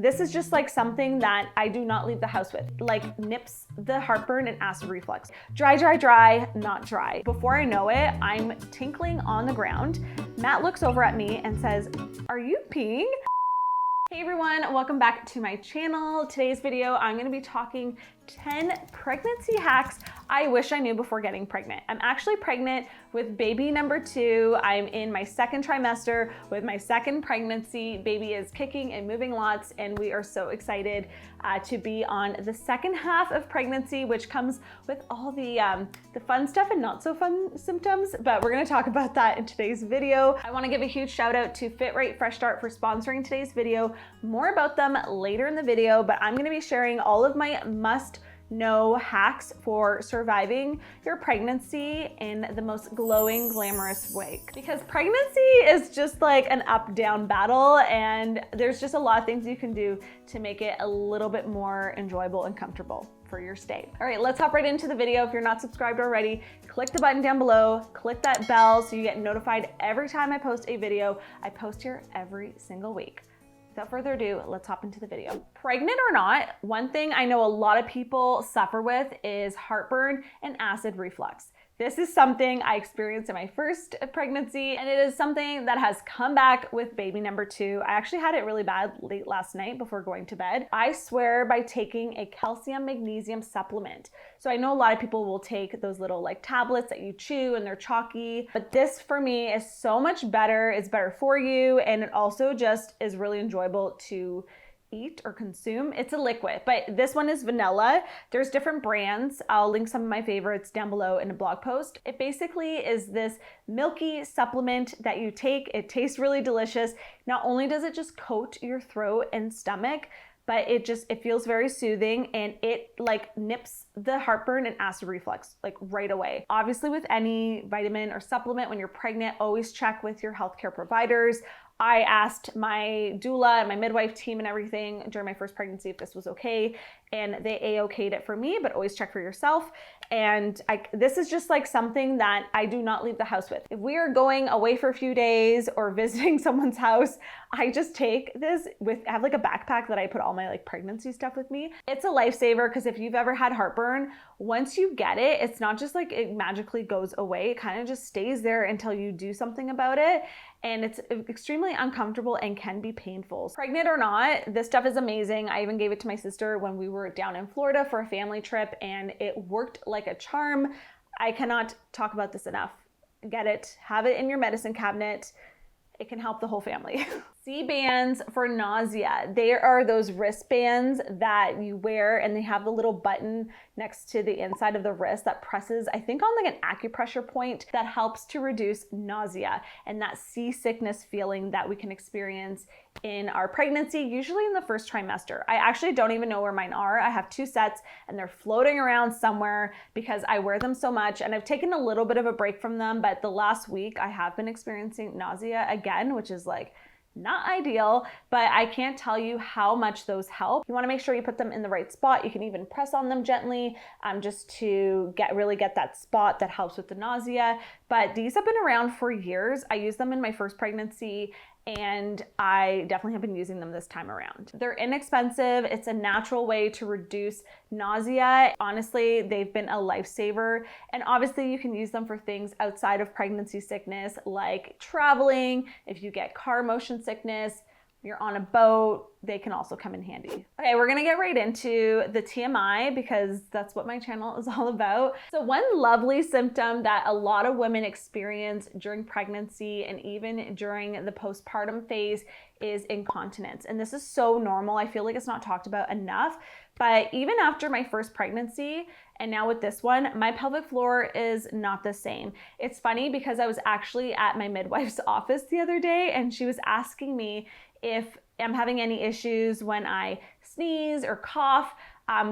this is just like something that I do not leave the house with, like nips the heartburn and acid reflux. Dry, dry, dry, not dry. Before I know it, I'm tinkling on the ground. Matt looks over at me and says, "Are you peeing?" Hey everyone, welcome back to my channel. Today's video, I'm gonna be talking 10 pregnancy hacks I wish I knew before getting pregnant. I'm actually pregnant with baby number 2. I'm in my second trimester with my second pregnancy. Baby is kicking and moving lots, and we are so excited to be on the second half of pregnancy, which comes with all the fun stuff and not so fun symptoms, but we're gonna talk about that in today's video. I wanna give a huge shout out to Fit Right Fresh Start for sponsoring today's video. More about them later in the video, but I'm gonna be sharing all of my must-know hacks for surviving your pregnancy in the most glowing, glamorous way. Because pregnancy is just like an up-down battle, and there's just a lot of things you can do to make it a little bit more enjoyable and comfortable for your stay. All right, let's hop right into the video. If you're not subscribed already, click the button down below, click that bell so you get notified every time I post a video. I post here every single week. Without further ado, let's hop into the video. Pregnant or not, one thing I know a lot of people suffer with is heartburn and acid reflux. This is something I experienced in my first pregnancy, and it is something that has come back with baby number 2. I actually had it really bad late last night before going to bed. I swear by taking a calcium magnesium supplement. So I know a lot of people will take those little like tablets that you chew and they're chalky, but this for me is so much better. It's better for you, and it also just is really enjoyable to eat or consume. It's a liquid, but this one is vanilla. There's different brands. I'll link some of my favorites down below in a blog post. It basically is this milky supplement that you take. It tastes really delicious. Not only does it just coat your throat and stomach, but it feels very soothing, and it like nips the heartburn and acid reflux like right away. Obviously with any vitamin or supplement when you're pregnant, always check with your healthcare providers. I asked my doula and my midwife team and everything during my first pregnancy if this was okay, and they A-okayed it for me, but always check for yourself. And this is just like something that I do not leave the house with. If we are going away for a few days or visiting someone's house, I just take this I have like a backpack that I put all my like pregnancy stuff with me. It's a lifesaver because if you've ever had heartburn, once you get it, it's not just like it magically goes away. It kind of just stays there until you do something about it. And it's extremely uncomfortable and can be painful. Pregnant or not, this stuff is amazing. I even gave it to my sister when we were down in Florida for a family trip, and it worked like a charm. I cannot talk about this enough. Get it, have it in your medicine cabinet. It can help the whole family. C-bands for nausea. They are those wristbands that you wear, and they have the little button next to the inside of the wrist that presses, I think, on like an acupressure point that helps to reduce nausea and that seasickness feeling that we can experience in our pregnancy, usually in the first trimester. I actually don't even know where mine are. I have 2 sets and they're floating around somewhere because I wear them so much, and I've taken a little bit of a break from them, but the last week I have been experiencing nausea again, which is like not ideal, but I can't tell you how much those help. You wanna make sure you put them in the right spot. You can even press on them gently just to really get that spot that helps with the nausea. But these have been around for years. I used them in my first pregnancy, and I definitely have been using them this time around. They're inexpensive. It's a natural way to reduce nausea. Honestly, they've been a lifesaver. And obviously you can use them for things outside of pregnancy sickness, like traveling, if you get car motion sickness, you're on a boat, they can also come in handy. Okay, we're gonna get right into the TMI because that's what my channel is all about. So one lovely symptom that a lot of women experience during pregnancy and even during the postpartum phase is incontinence. And this is so normal. I feel like it's not talked about enough, but even after my first pregnancy and now with this one, my pelvic floor is not the same. It's funny because I was actually at my midwife's office the other day, and she was asking me if I'm having any issues when I sneeze or cough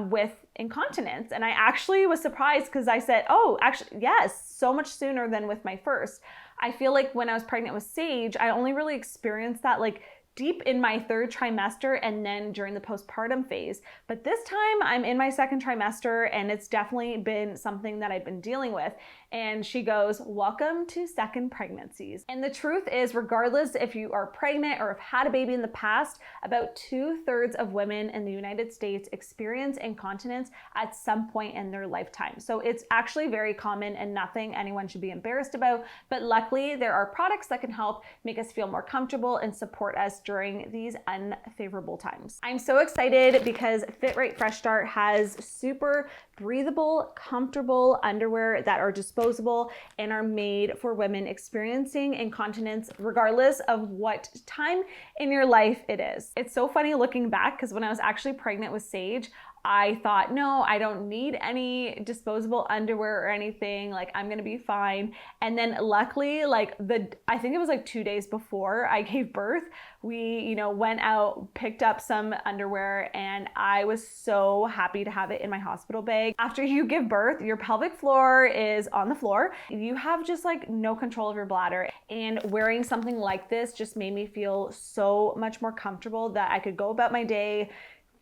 with incontinence. And I actually was surprised because I said, oh, actually, yes, so much sooner than with my first. I feel like when I was pregnant with Sage, I only really experienced that like deep in my 3rd trimester and then during the postpartum phase. But this time I'm in my 2nd trimester, and it's definitely been something that I've been dealing with. and she goes, "Welcome to second pregnancies." And the truth is, regardless if you are pregnant or have had a baby in the past, about 2/3 of women in the United States experience incontinence at some point in their lifetime. So it's actually very common and nothing anyone should be embarrassed about. But luckily, there are products that can help make us feel more comfortable and support us during these unfavorable times. I'm so excited because Fit Right Fresh Start has super breathable, comfortable underwear that are disposable and are made for women experiencing incontinence regardless of what time in your life it is. It's so funny looking back because when I was actually pregnant with Sage, I thought, no, I don't need any disposable underwear or anything. Like, I'm gonna be fine. And then luckily, I think it was like 2 days before I gave birth, we, went out, picked up some underwear, and I was so happy to have it in my hospital bag. After you give birth, your pelvic floor is on the floor. You have just like no control of your bladder. And wearing something like this just made me feel so much more comfortable that I could go about my day,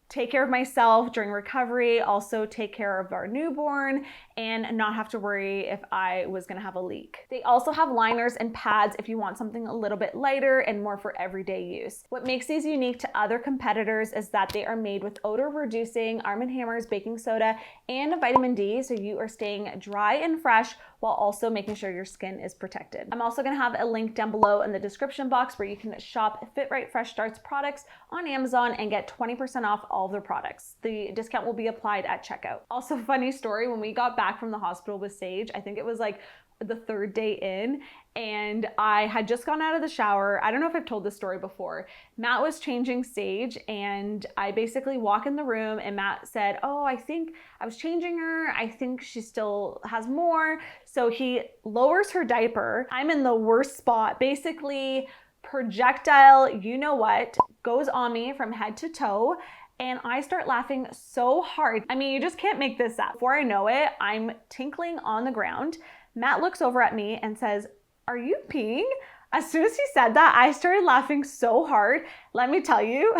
take care of myself during recovery, also take care of our newborn, and not have to worry if I was gonna have a leak. They also have liners and pads if you want something a little bit lighter and more for everyday use. What makes these unique to other competitors is that they are made with odor reducing Arm & Hammer's baking soda and vitamin D, so you are staying dry and fresh while also making sure your skin is protected. I'm also gonna have a link down below in the description box where you can shop Fit Right Fresh Start's products on Amazon and get 20% off all of their products. The discount will be applied at checkout. Also, funny story, when we got back from the hospital with Sage, I think it was like the 3rd day in, and I had just gone out of the shower. I don't know if I've told this story before. Matt was changing Sage, and I basically walk in the room and Matt said, "Oh, I think I was changing her. I think she still has more." So he lowers her diaper. I'm in the worst spot. Basically, projectile, you know what, goes on me from head to toe. And I start laughing so hard. I mean, you just can't make this up. Before I know it, I'm tinkling on the ground. Matt looks over at me and says, "Are you peeing?" As soon as he said that, I started laughing so hard. Let me tell you,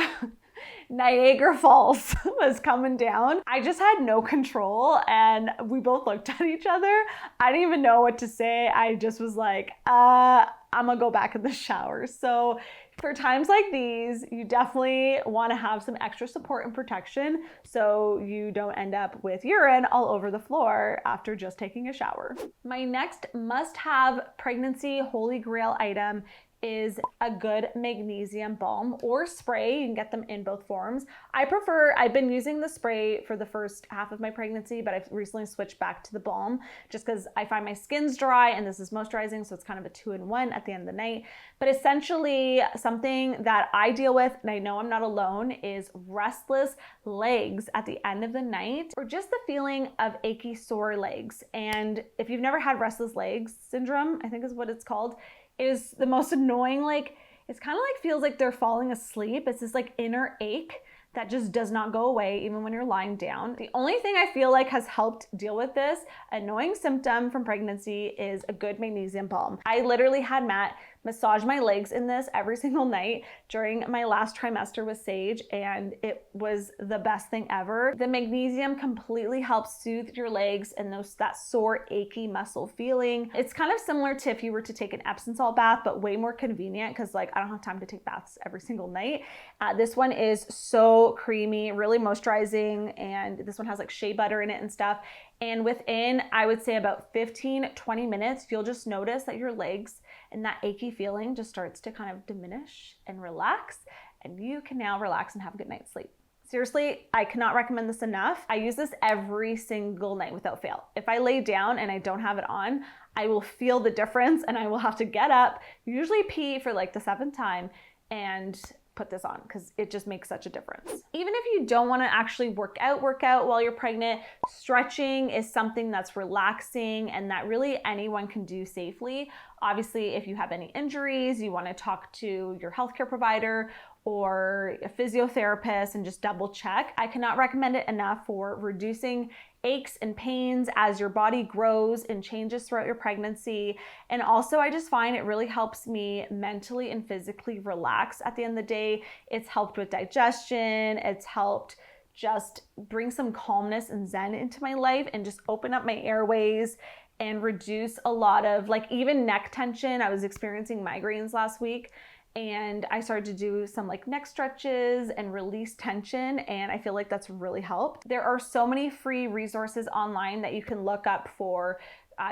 Niagara Falls was coming down. I just had no control and we both looked at each other. I didn't even know what to say. I just was like, I'm gonna go back in the shower. So for times like these, you definitely want to have some extra support and protection so you don't end up with urine all over the floor after just taking a shower. My next must-have pregnancy holy grail item is a good magnesium balm or spray. You can get them in both forms. I've been using the spray for the first half of my pregnancy, but I've recently switched back to the balm just because I find my skin's dry and this is moisturizing, so it's kind of a 2-in-1 at the end of the night. But essentially, something that I deal with, and I know I'm not alone, is restless legs at the end of the night, or just the feeling of achy, sore legs. And if you've never had restless legs syndrome, I think is what it's called, is the most annoying. Like, it's kind of like feels like they're falling asleep. It's this like inner ache that just does not go away even when you're lying down. The only thing I feel like has helped deal with this annoying symptom from pregnancy is a good magnesium balm. I literally had Matt massage my legs in this every single night during my last trimester with Sage, and it was the best thing ever. The magnesium completely helps soothe your legs and that sore, achy muscle feeling. It's kind of similar to if you were to take an Epsom salt bath, but way more convenient because like I don't have time to take baths every single night. This one is so creamy, really moisturizing, and this one has like shea butter in it and stuff. And within, I would say about 15-20 minutes, you'll just notice that your legs and that achy feeling just starts to kind of diminish and relax, and you can now relax and have a good night's sleep. Seriously, I cannot recommend this enough. I use this every single night without fail. If I lay down and I don't have it on, I will feel the difference and I will have to get up, usually pee for like the 7th time, and put this on because it just makes such a difference. Even if you don't want to actually work out while you're pregnant, stretching is something that's relaxing and that really anyone can do safely. Obviously, if you have any injuries, you want to talk to your healthcare provider or a physiotherapist and just double check. I cannot recommend it enough for reducing aches and pains as your body grows and changes throughout your pregnancy. And also, I just find it really helps me mentally and physically relax at the end of the day. It's helped with digestion. It's helped just bring some calmness and zen into my life and just open up my airways and reduce a lot of like even neck tension. I was experiencing migraines last week, and I started to do some like neck stretches and release tension, and I feel like that's really helped. There are so many free resources online that you can look up for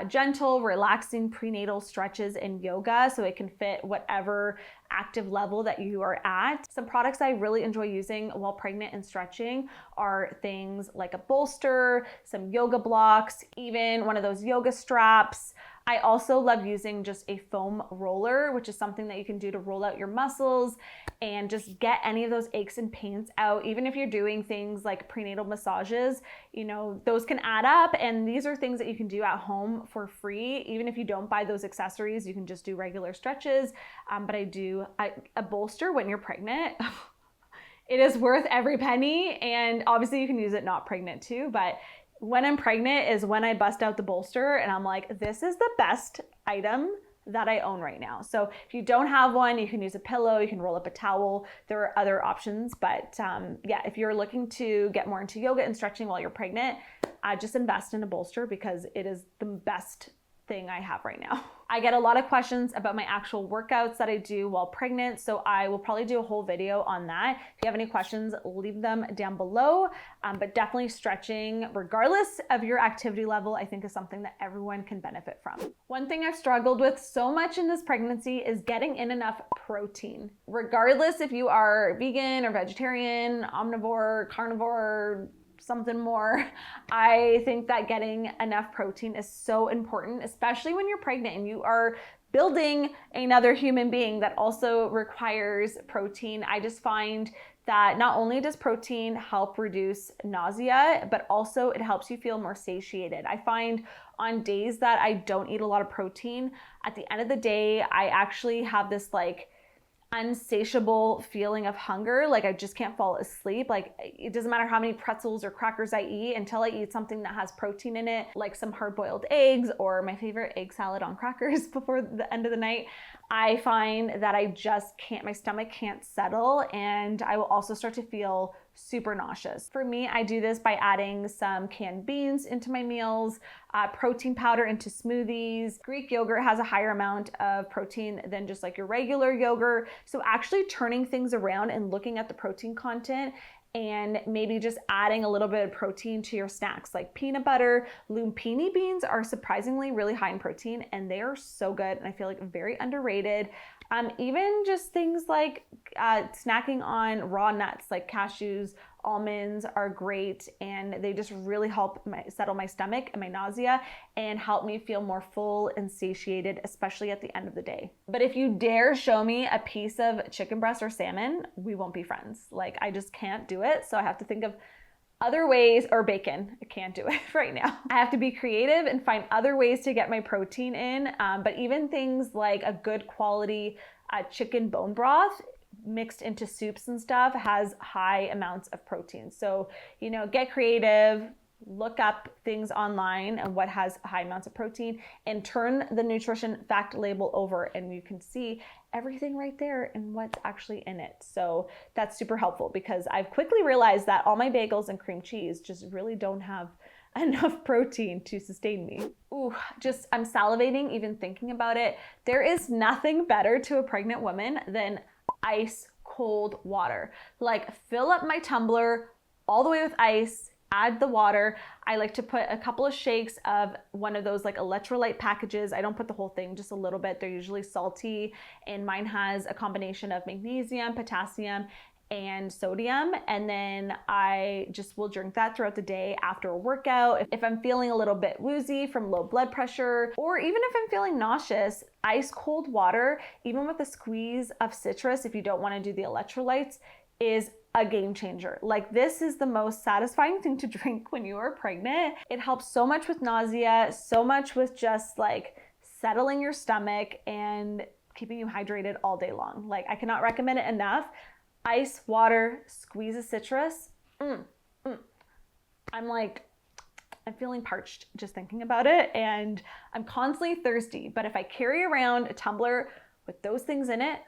gentle, relaxing prenatal stretches and yoga, so it can fit whatever active level that you are at. Some products I really enjoy using while pregnant and stretching are things like a bolster, some yoga blocks, even one of those yoga straps. I also love using just a foam roller, which is something that you can do to roll out your muscles and just get any of those aches and pains out. Even if you're doing things like prenatal massages, you know, those can add up, and these are things that you can do at home for free. Even if you don't buy those accessories, you can just do regular stretches. But a bolster when you're pregnant, it is worth every penny. And obviously you can use it not pregnant too, but when I'm pregnant is when I bust out the bolster and I'm like, this is the best item that I own right now. So if you don't have one, you can use a pillow, you can roll up a towel. There are other options, but yeah, if you're looking to get more into yoga and stretching while you're pregnant, just invest in a bolster because it is the best thing I have right now. I get a lot of questions about my actual workouts that I do while pregnant, so I will probably do a whole video on that. If you have any questions, leave them down below, but definitely stretching, regardless of your activity level, I think is something that everyone can benefit from. One thing I've struggled with so much in this pregnancy is getting in enough protein. Regardless if you are vegan or vegetarian, omnivore, carnivore, something more, I think that getting enough protein is so important, especially when you're pregnant and you are building another human being that also requires protein. I just find that not only does protein help reduce nausea, but also it helps you feel more satiated. I find on days that I don't eat a lot of protein, at the end of the day, I actually have this like unsatiable feeling of hunger. Like I just can't fall asleep. Like it doesn't matter how many pretzels or crackers I eat until I eat something that has protein in it, like some hard-boiled eggs or my favorite egg salad on crackers before the end of the night. I find that I just can't, my stomach can't settle, and I will also start to feel super nauseous. For me, I do this by adding some canned beans into my meals, protein powder into smoothies. Greek yogurt has a higher amount of protein than just like your regular yogurt. So actually turning things around and looking at the protein content and maybe just adding a little bit of protein to your snacks, like peanut butter. Lumpini beans are surprisingly really high in protein, and they are so good, and I feel like very underrated. Even just things like snacking on raw nuts like cashews, almonds are great, and they just really help settle my stomach and my nausea and help me feel more full and satiated, especially at the end of the day. But if you dare show me a piece of chicken breast or salmon, we won't be friends. Like I just can't do it. So I have to think of other ways, or bacon. I can't do it right now. I have to be creative and find other ways to get my protein in. But even things like a good quality chicken bone broth mixed into soups and stuff has high amounts of protein. So, you know, get creative, look up things online and what has high amounts of protein, and turn the nutrition fact label over and you can see everything right there and what's actually in it. So that's super helpful because I've quickly realized that all my bagels and cream cheese just really don't have enough protein to sustain me. Ooh, just I'm salivating even thinking about it. There is nothing better to a pregnant woman than ice cold water. Like fill up my tumbler all the way with ice, add the water. I like to put a couple of shakes of one of those like electrolyte packages. I don't put the whole thing, just a little bit. They're usually salty, and mine has a combination of magnesium, potassium, and sodium. And then I just will drink that throughout the day after a workout. If I'm feeling a little bit woozy from low blood pressure, or even if I'm feeling nauseous, ice cold water, even with a squeeze of citrus, if you don't want to do the electrolytes, is a game changer. Like this is the most satisfying thing to drink when you are pregnant. It helps so much with nausea, so much with just like settling your stomach and keeping you hydrated all day long. Like I cannot recommend it enough. Ice, water, squeeze of citrus. I'm feeling parched just thinking about it, and I'm constantly thirsty. But if I carry around a tumbler with those things in it,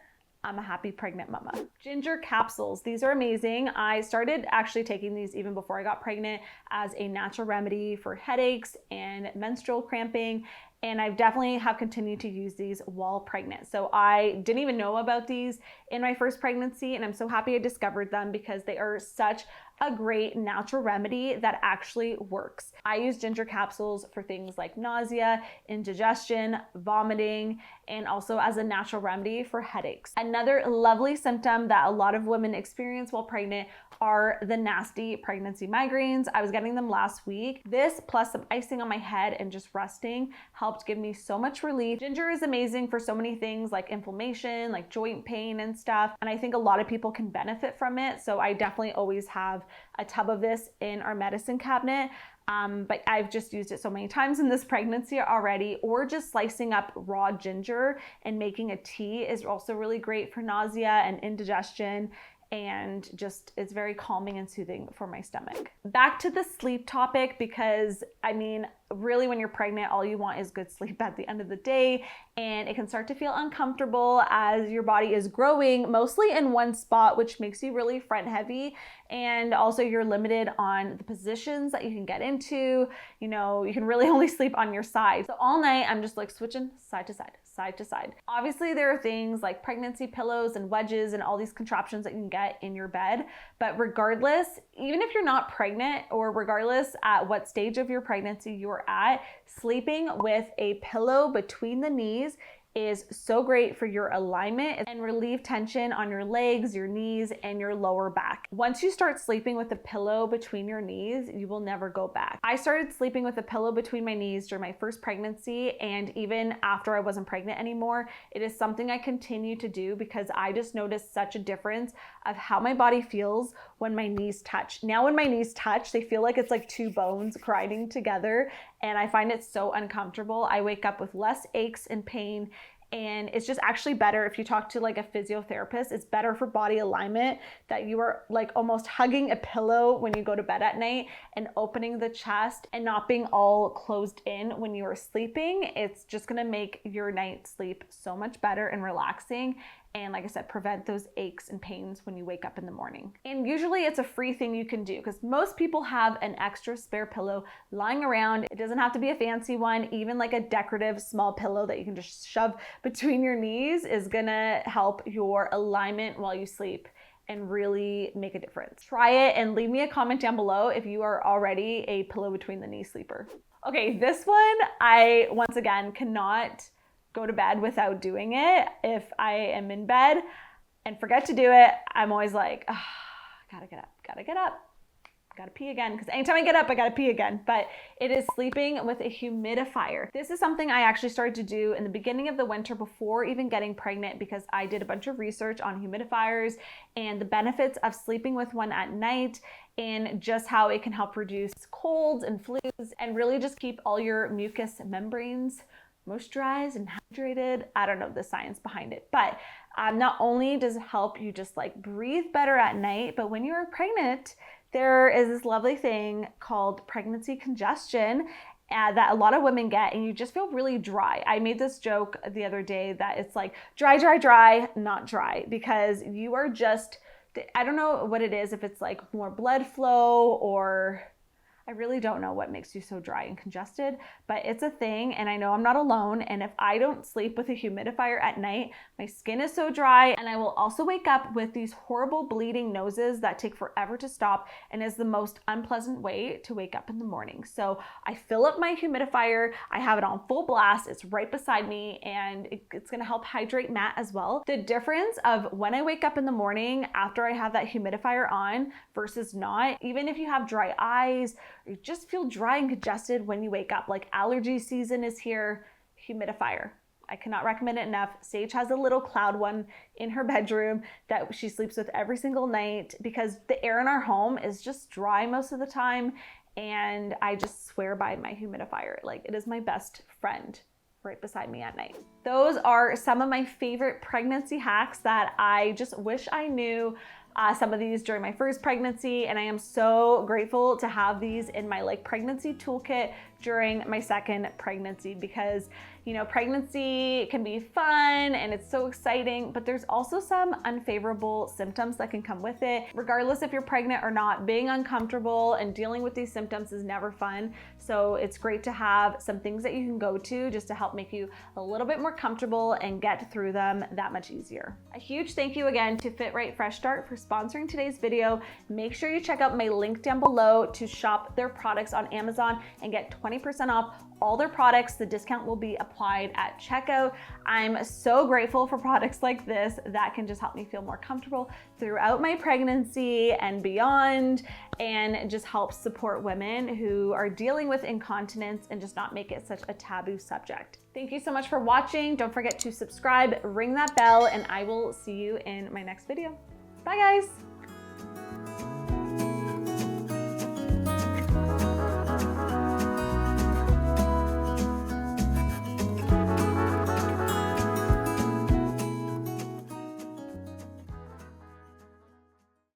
I'm a happy pregnant mama. Ginger capsules. These are amazing. I started actually taking these even before I got pregnant as a natural remedy for headaches and menstrual cramping. And I've definitely have continued to use these while pregnant. So I didn't even know about these in my first pregnancy, and I'm so happy I discovered them because they are such a great natural remedy that actually works. I use ginger capsules for things like nausea, indigestion, vomiting, and also as a natural remedy for headaches. Another lovely symptom that a lot of women experience while pregnant are the nasty pregnancy migraines. I was getting them last week. This plus some icing on my head and just resting helped give me so much relief. Ginger is amazing for so many things like inflammation, like joint pain and stuff. And I think a lot of people can benefit from it. So I definitely always have a tub of this in our medicine cabinet. But I've just used it so many times in this pregnancy already, or just slicing up raw ginger and making a tea is also really great for nausea and indigestion. And just it's very calming and soothing for my stomach. Back to the sleep topic, because I mean, really when you're pregnant, all you want is good sleep at the end of the day, and it can start to feel uncomfortable as your body is growing mostly in one spot, which makes you really front heavy. And also you're limited on the positions that you can get into. You know, you can really only sleep on your side. So all night I'm just like switching side to side, side to side. Obviously there are things like pregnancy pillows and wedges and all these contraptions that you can get in your bed. But regardless, even if you're not pregnant, or regardless at what stage of your pregnancy you're at, sleeping with a pillow between the knees is so great for your alignment and relieve tension on your legs, your knees, and your lower back. Once you start sleeping with a pillow between your knees, you will never go back. I started sleeping with a pillow between my knees during my first pregnancy, and even after I wasn't pregnant anymore, it is something I continue to do because I just noticed such a difference of how my body feels when my knees touch. Now when my knees touch, they feel like it's like two bones grinding together, and I find it so uncomfortable. I wake up with less aches and pain, and it's just actually better if you talk to like a physiotherapist. It's better for body alignment that you are like almost hugging a pillow when you go to bed at night and opening the chest and not being all closed in when you are sleeping. It's just gonna make your night sleep so much better and relaxing. And like I said, prevent those aches and pains when you wake up in the morning. And usually it's a free thing you can do because most people have an extra spare pillow lying around. It doesn't have to be a fancy one. Even like a decorative small pillow that you can just shove between your knees is gonna help your alignment while you sleep and really make a difference. Try it and leave me a comment down below if you are already a pillow between the knee sleeper. Okay, this one, I once again cannot go to bed without doing it. If I am in bed and forget to do it, I'm always like, oh, gotta get up, gotta pee again, because anytime I get up, I gotta pee again. But it is sleeping with a humidifier. This is something I actually started to do in the beginning of the winter before even getting pregnant, because I did a bunch of research on humidifiers and the benefits of sleeping with one at night, and just how it can help reduce colds and flus and really just keep all your mucous membranes moisturized and hydrated. I don't know the science behind it, but not only does it help you just like breathe better at night, but when you're pregnant, there is this lovely thing called pregnancy congestion that a lot of women get, and you just feel really dry. I made this joke the other day that it's like dry, dry, dry, not dry, because you are just, I don't know what it is, if it's like more blood flow, or I really don't know what makes you so dry and congested, but it's a thing, and I know I'm not alone. And if I don't sleep with a humidifier at night, my skin is so dry, and I will also wake up with these horrible bleeding noses that take forever to stop and is the most unpleasant way to wake up in the morning. So I fill up my humidifier, I have it on full blast, it's right beside me, and it's gonna help hydrate Matt as well. The difference of when I wake up in the morning after I have that humidifier on versus not, even if you have dry eyes, you just feel dry and congested when you wake up, like allergy season is here, humidifier. I cannot recommend it enough. Sage has a little cloud one in her bedroom that she sleeps with every single night because the air in our home is just dry most of the time, and I just swear by my humidifier. Like, it is my best friend right beside me at night. Those are some of my favorite pregnancy hacks that I just wish I knew some of these during my first pregnancy, and I am so grateful to have these in my like pregnancy toolkit during my second pregnancy, because You know, pregnancy can be fun and it's so exciting, but there's also some unfavorable symptoms that can come with it. Regardless if you're pregnant or not, being uncomfortable and dealing with these symptoms is never fun. So it's great to have some things that you can go to just to help make you a little bit more comfortable and get through them that much easier. A huge thank you again to Fit Right Fresh Start for sponsoring today's video. Make sure you check out my link down below to shop their products on Amazon and get 20% off all their products. The discount will be applied at checkout. I'm so grateful for products like this that can just help me feel more comfortable throughout my pregnancy and beyond, and just help support women who are dealing with incontinence and just not make it such a taboo subject. Thank you so much for watching. Don't forget to subscribe, ring that bell, and I will see you in my next video. Bye guys.